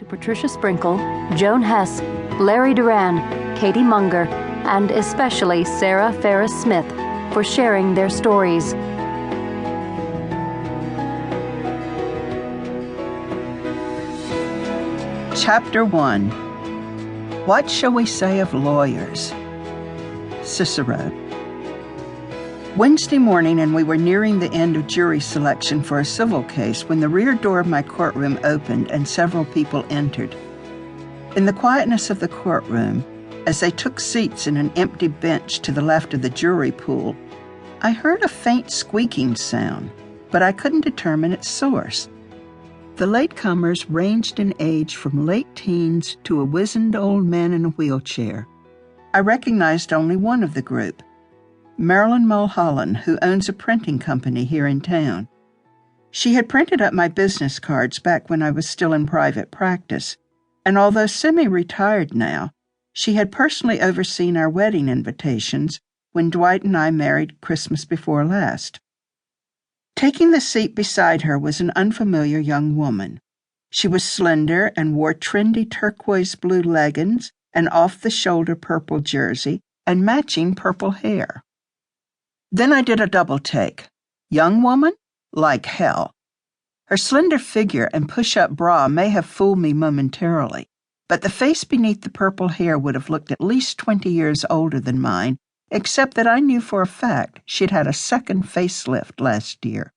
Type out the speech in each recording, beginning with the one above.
Patricia Sprinkle, Joan Hess, Larry Duran, Katie Munger, and especially Sarah Ferris-Smith for sharing their stories. Chapter 1. What shall we say of lawyers? Cicero. Wednesday morning, and we were nearing the end of jury selection for a civil case when the rear door of my courtroom opened and several people entered. In the quietness of the courtroom, as they took seats in an empty bench to the left of the jury pool, I heard a faint squeaking sound, but I couldn't determine its source. The latecomers ranged in age from late teens to a wizened old man in a wheelchair. I recognized only one of the group, Marilyn Mulholland, who owns a printing company here in town. She had printed up my business cards back when I was still in private practice, and although semi-retired now, she had personally overseen our wedding invitations when Dwight and I married Christmas before last. Taking the seat beside her was an unfamiliar young woman. She was slender and wore trendy turquoise blue leggings, an off-the-shoulder purple jersey, and matching purple hair. Then I did a double take. Young woman? Like hell. Her slender figure and push-up bra may have fooled me momentarily, but the face beneath the purple hair would have looked at least 20 years older than mine, except that I knew for a fact she'd had a second facelift last year.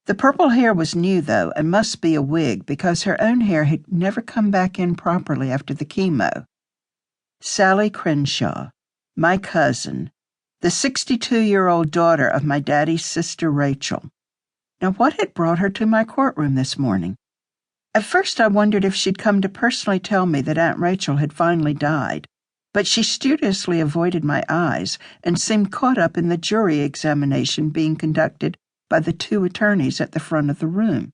The purple hair was new, though, and must be a wig because her own hair had never come back in properly after the chemo. Sally Crenshaw, my cousin, the 62-year-old daughter of my daddy's sister Rachel. Now, what had brought her to my courtroom this morning? At first I wondered if she'd come to personally tell me that Aunt Rachel had finally died, but she studiously avoided my eyes and seemed caught up in the jury examination being conducted by the two attorneys at the front of the room.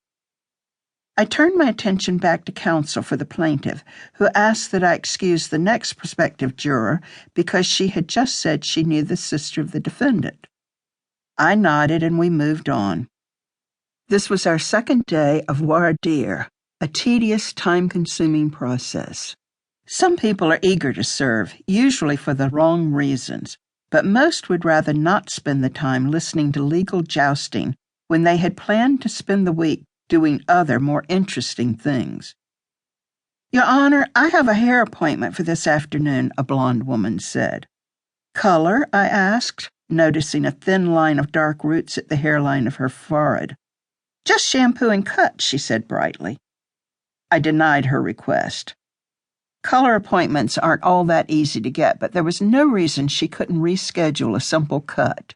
I turned my attention back to counsel for the plaintiff, who asked that I excuse the next prospective juror because she had just said she knew the sister of the defendant. I nodded and we moved on. This was our second day of voir dire, a tedious, time-consuming process. Some people are eager to serve, usually for the wrong reasons, but most would rather not spend the time listening to legal jousting when they had planned to spend the week doing other, more interesting things. Your Honor, I have a hair appointment for this afternoon, a blonde woman said. Color? I asked, noticing a thin line of dark roots at the hairline of her forehead. Just shampoo and cut, she said brightly. I denied her request. Color appointments aren't all that easy to get, but there was no reason she couldn't reschedule a simple cut.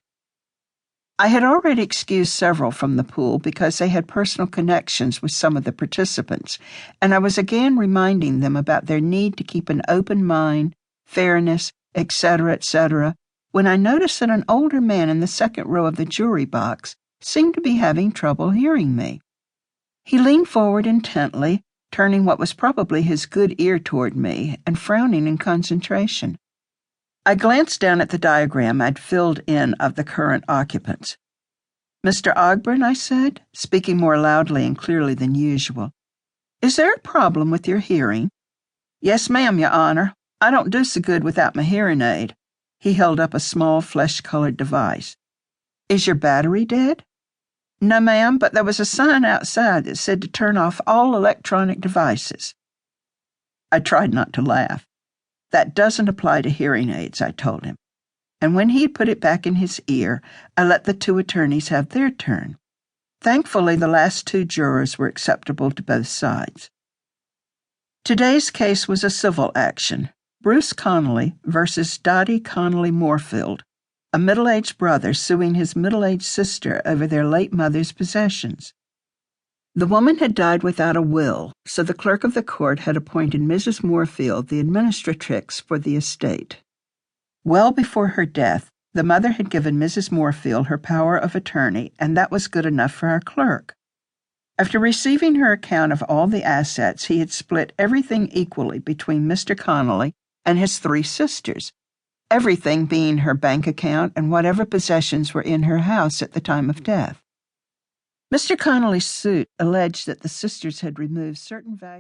I had already excused several from the pool because they had personal connections with some of the participants, and I was again reminding them about their need to keep an open mind, fairness, etc., when I noticed that an older man in the second row of the jury box seemed to be having trouble hearing me. He leaned forward intently, turning what was probably his good ear toward me and frowning in concentration. I glanced down at the diagram I'd filled in of the current occupants. Mr. Ogburn, I said, speaking more loudly and clearly than usual, is there a problem with your hearing? Yes, ma'am, Your Honor. I don't do so good without my hearing aid. He held up a small flesh-colored device. Is your battery dead? No, ma'am, but there was a sign outside that said to turn off all electronic devices. I tried not to laugh. That doesn't apply to hearing aids, I told him. And when he had put it back in his ear, I let the two attorneys have their turn. Thankfully, the last two jurors were acceptable to both sides. Today's case was a civil action, Bruce Connolly versus Dottie Connolly Moorfield, a middle-aged brother suing his middle-aged sister over their late mother's possessions. The woman had died without a will, so the clerk of the court had appointed Mrs. Moorfield the administratrix for the estate. Well before her death, the mother had given Mrs. Moorfield her power of attorney, and that was good enough for our clerk. After receiving her account of all the assets, he had split everything equally between Mr. Connolly and his three sisters, everything being her bank account and whatever possessions were in her house at the time of death. Mr. Connolly's suit alleged that the sisters had removed certain valuable